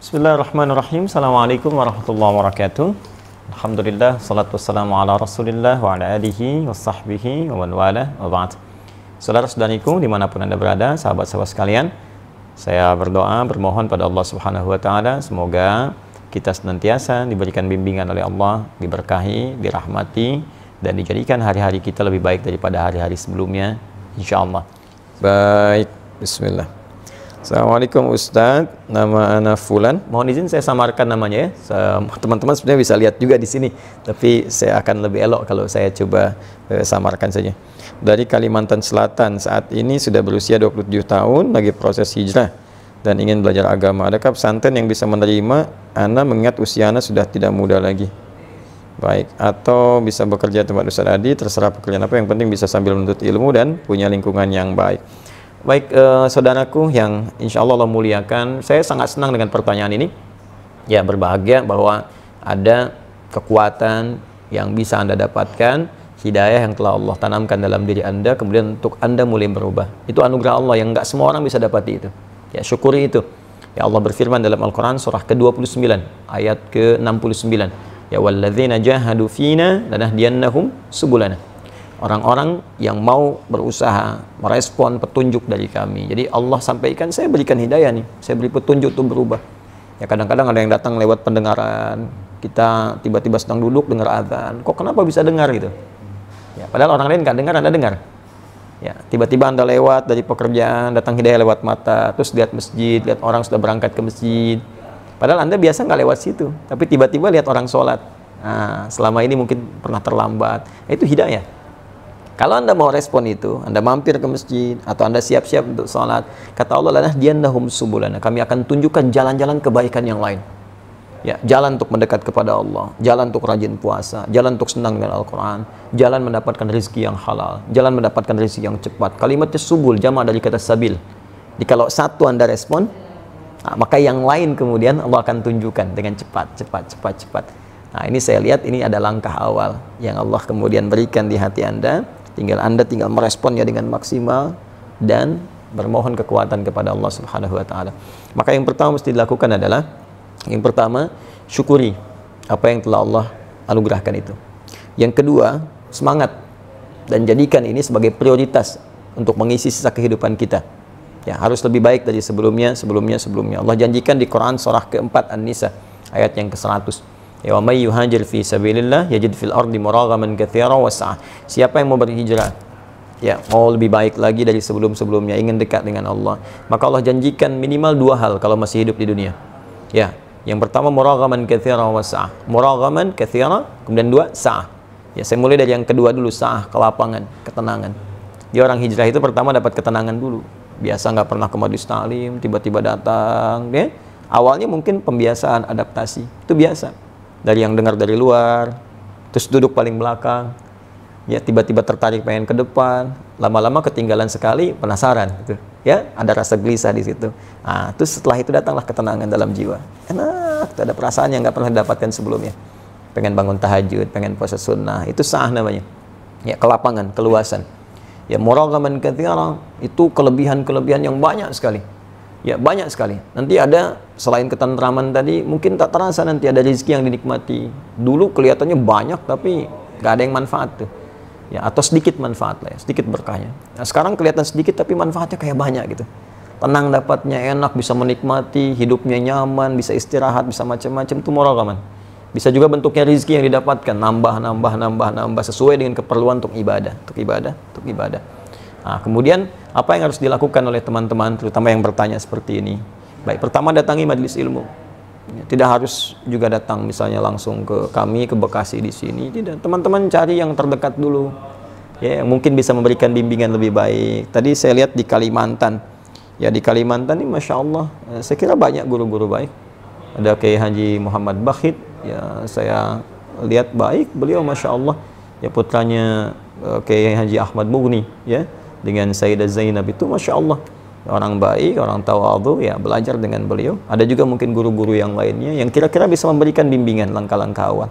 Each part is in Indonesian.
Bismillahirrahmanirrahim. Assalamualaikum warahmatullahi wabarakatuh. Alhamdulillah, salatu wassalamu ala rasulillah wa ala alihi wa sahbihi wa man wala wa ba'd. Saudara-saudariku dimanapun Anda berada, sahabat-sahabat sekalian, saya berdoa, bermohon pada Allah Subhanahu wa Ta'ala, semoga kita senantiasa diberikan bimbingan oleh Allah, diberkahi, dirahmati, dan dijadikan hari-hari kita lebih baik daripada hari-hari sebelumnya, insyaallah. Baik, bismillah. Assalamualaikum Ustadz, nama Ana Fulan. Mohon izin saya samarkan namanya ya. Teman-teman sebenarnya bisa lihat juga di sini, tapi saya akan lebih elok kalau saya coba samarkan saja. Dari Kalimantan Selatan, saat ini sudah berusia 27 tahun, lagi proses hijrah dan ingin belajar agama. Adakah pesantren yang bisa menerima Ana mengingat usia Ana sudah tidak muda lagi? Baik, atau bisa bekerja tempat Ustadz Adi, terserah pekerjaan apa, yang penting bisa sambil menuntut ilmu dan punya lingkungan yang baik. Baik, saudaraku yang insya Allah Allah muliakan, saya sangat senang dengan pertanyaan ini. Ya, berbahagia bahwa ada kekuatan yang bisa Anda dapatkan, hidayah yang telah Allah tanamkan dalam diri Anda, kemudian untuk Anda mulai berubah. Itu anugerah Allah yang nggak semua orang bisa dapati itu. Ya, syukuri itu. Ya, Allah berfirman dalam Al-Quran surah ke-29 ayat ke-69. Ya, walladzina jahadu fina lanahdiyannahum subulana. Orang-orang yang mau berusaha merespon petunjuk dari kami. Jadi Allah sampaikan, saya berikan hidayah nih, saya beri petunjuk untuk berubah. Ya, kadang-kadang ada yang datang lewat pendengaran, kita tiba-tiba sedang duduk dengar azan, kok kenapa bisa dengar gitu? Ya, padahal orang lain nggak dengar, Anda dengar. Ya, tiba-tiba Anda lewat dari pekerjaan, datang hidayah lewat mata, terus lihat masjid, lihat orang sudah berangkat ke masjid. Padahal Anda biasa nggak lewat situ, tapi tiba-tiba lihat orang sholat. Nah, selama ini mungkin pernah terlambat. Itu hidayah. Kalau Anda mau respon itu, Anda mampir ke masjid atau Anda siap-siap untuk sholat, kata Allah, lanahdiyannahum subulana, kami akan tunjukkan jalan-jalan kebaikan yang lain. Ya, jalan untuk mendekat kepada Allah, jalan untuk rajin puasa, jalan untuk senang dengan Al-Quran, jalan mendapatkan rezeki yang halal, jalan mendapatkan rezeki yang cepat. Kalimatnya subul, jamak dari kata sabil. Jadi kalau satu Anda respon, maka yang lain kemudian Allah akan tunjukkan dengan cepat. Nah, ini saya lihat ini ada langkah awal yang Allah kemudian berikan di hati Anda. Anda tinggal meresponnya dengan maksimal dan bermohon kekuatan kepada Allah Subhanahu wa Ta'ala. Maka yang pertama mesti dilakukan adalah, yang pertama, syukuri apa yang telah Allah anugerahkan itu. Yang kedua, semangat dan jadikan ini sebagai prioritas untuk mengisi sisa kehidupan kita. Ya, harus lebih baik dari sebelumnya. Allah janjikan di Quran surah ke-4 An-Nisa ayat yang ke-100. Ya, wa may yuhajir fi sabilillah yajid fil ardi muraghaman katsira wa sa'ah. Siapa yang mau berhijrah, ya, mau lebih baik lagi dari sebelum-sebelumnya, ingin dekat dengan Allah, maka Allah janjikan minimal dua hal kalau masih hidup di dunia. Ya, yang pertama muraghaman katsira wa sa'ah. Muraghaman katsira, kemudian dua sa'ah. Ya, saya mulai dari yang kedua dulu, sa'ah, kelapangan, ketenangan. Dia orang hijrah itu pertama dapat ketenangan dulu. Biasa nggak pernah ke majelis ta'lim, tiba-tiba datang, ya. Awalnya mungkin pembiasaan, adaptasi, itu biasa. Dari yang dengar dari luar, terus duduk paling belakang, ya, tiba-tiba tertarik pengen ke depan, lama-lama ketinggalan sekali, penasaran gitu. Ya, ada rasa gelisah di situ. Nah, terus setelah itu datanglah ketenangan dalam jiwa. Enak, ada perasaan yang nggak pernah didapatkan sebelumnya. Pengen bangun tahajud, pengen puasa sunnah, itu sah namanya. Ya, kelapangan, keluasan. Ya, muraghaman katsira, itu kelebihan-kelebihan yang banyak sekali. Ya, banyak sekali. Nanti ada, selain ketentraman tadi, mungkin tak terasa nanti ada rezeki yang dinikmati. Dulu kelihatannya banyak, tapi nggak ada yang manfaat tuh. Ya, atau sedikit manfaat lah ya, sedikit berkahnya. Nah, sekarang kelihatan sedikit, tapi manfaatnya kayak banyak gitu. Tenang dapatnya, enak, bisa menikmati, hidupnya nyaman, bisa istirahat, bisa macam-macam, itu muraghaman. Bisa juga bentuknya rezeki yang didapatkan, nambah, sesuai dengan keperluan untuk ibadah. Nah, kemudian apa yang harus dilakukan oleh teman-teman, terutama yang bertanya seperti ini? Baik, pertama datangi majelis ilmu. Tidak harus juga datang misalnya langsung ke kami, ke Bekasi di sini. Tidak, teman-teman cari yang terdekat dulu. Ya, yang mungkin bisa memberikan bimbingan lebih baik. Tadi saya lihat di Kalimantan. Ya, di Kalimantan ini Masya Allah, saya kira banyak guru-guru baik. Ada Kiai Haji Muhammad Bakhit. Ya, saya lihat baik beliau Masya Allah. Ya, putranya Kiai Haji Ahmad Mughni, ya, dengan Sayyidah Zainab itu Masya Allah, orang baik, orang tawadhu, ya, belajar dengan beliau. Ada juga mungkin guru-guru yang lainnya yang kira-kira bisa memberikan bimbingan langkah-langkah awal.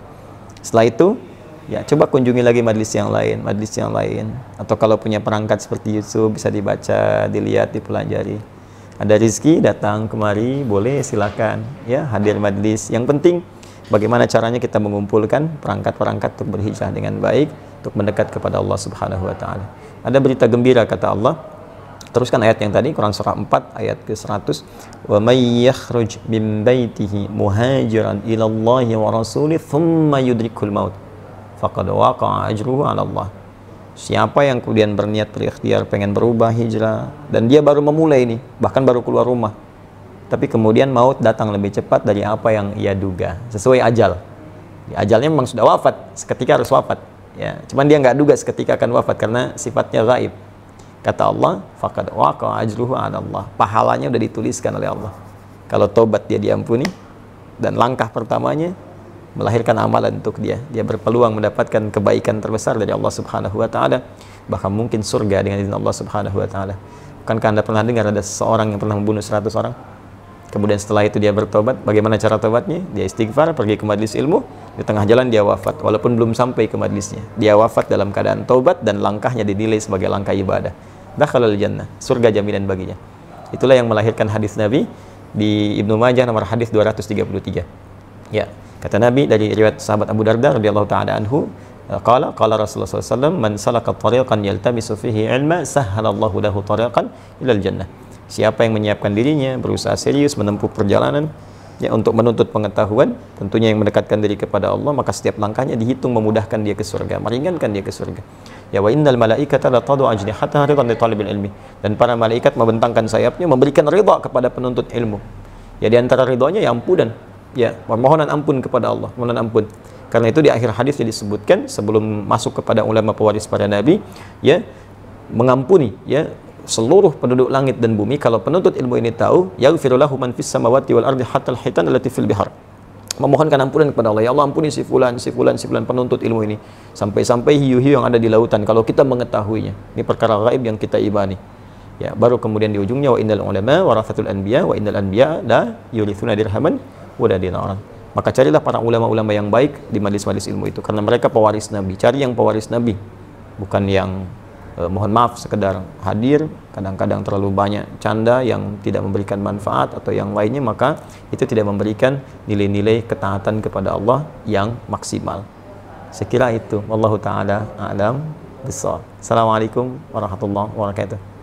Setelah itu, ya, coba kunjungi lagi majelis yang lain, atau kalau punya perangkat seperti YouTube bisa dibaca, dilihat, dipelajari. Ada rizki datang kemari, boleh silakan ya hadir majlis. Yang penting bagaimana caranya kita mengumpulkan perangkat-perangkat untuk berhijrah dengan baik, untuk mendekat kepada Allah Subhanahu wa taala. Ada berita gembira kata Allah. Teruskan ayat yang tadi, Quran surah 4 ayat ke-100. Wa may yakhruj min baitihi muhajiran ila Allah wa rasulih thumma yudrikul maut faqad waqa'a ajruhu 'ala Allah. Siapa yang kemudian berniat berikhtiar pengen berubah hijrah dan dia baru memulai ini, bahkan baru keluar rumah, tapi kemudian maut datang lebih cepat dari apa yang ia duga, sesuai ajal. Ajalnya memang sudah wafat, seketika harus wafat ya. Cuman dia nggak duga seketika akan wafat karena sifatnya gaib. Kata Allah, faqad waqa'a ajruhu 'ala Allah. Pahalanya sudah dituliskan oleh Allah. Kalau tobat dia diampuni, dan langkah pertamanya melahirkan amalan untuk dia. Dia berpeluang mendapatkan kebaikan terbesar dari Allah Subhanahu wa taala, bahkan mungkin surga dengan izin Allah Subhanahu wa taala. Bukankah Anda pernah dengar ada seseorang yang pernah membunuh 100 orang? Kemudian setelah itu dia bertobat. Bagaimana cara tobatnya? Dia istighfar, pergi ke majelis ilmu, di tengah jalan dia wafat walaupun belum sampai ke majelisnya. Dia wafat dalam keadaan tobat dan langkahnya dinilai sebagai langkah ibadah. Dakhalal jannah, surga jaminan baginya. Itulah yang melahirkan hadis Nabi di Ibnu Majah nomor hadis 233. Ya. Kata Nabi dari riwayat sahabat Abu Darda radhiyallahu taala anhu, qala Rasulullah sallallahu alaihi wasallam, man salaka tariqan yaltamisu fihi ilma sahhalallahu lahu tariqan ilal jannah. Siapa yang menyiapkan dirinya berusaha serius menempuh perjalanan ya untuk menuntut pengetahuan, tentunya yang mendekatkan diri kepada Allah, maka setiap langkahnya dihitung memudahkan dia ke surga, meringankan dia ke surga. Ya wa innal malaikata la tadu ajnihataha ridan li talibil ilmi. Dan para malaikat membentangkan sayapnya memberikan ridha kepada penuntut ilmu. Ya di antara ridhonya ya ampunan. Ya, permohonan ampun kepada Allah, permohonan ampun. Karena itu di akhir hadis disebutkan sebelum masuk kepada ulama pewaris para nabi, ya, mengampuni ya seluruh penduduk langit dan bumi kalau penuntut ilmu ini tahu, yaghfiru lahu man fis samawati wal ardi hatta al hitan allati fil bihar. Memohonkan ampunan kepada Allah, ya Allah ampuni si fulan penuntut ilmu ini, sampai-sampai hiu-hiu yang ada di lautan kalau kita mengetahuinya. Ini perkara gaib yang kita imani. Ya, baru kemudian di ujungnya wa innal ulama warathatul anbiya wa innal anbiya la yurithuna dirhaman udah dinaran. Maka carilah para ulama-ulama yang baik di majelis-majelis ilmu itu, karena mereka pewaris Nabi. Cari yang pewaris Nabi, bukan yang mohon maaf sekedar hadir, kadang-kadang terlalu banyak canda yang tidak memberikan manfaat atau yang lainnya, maka itu tidak memberikan nilai-nilai ketaatan kepada Allah yang maksimal. Sekira itu, wallahu taala a'lam bissawab. Assalamualaikum warahmatullahi wabarakatuh.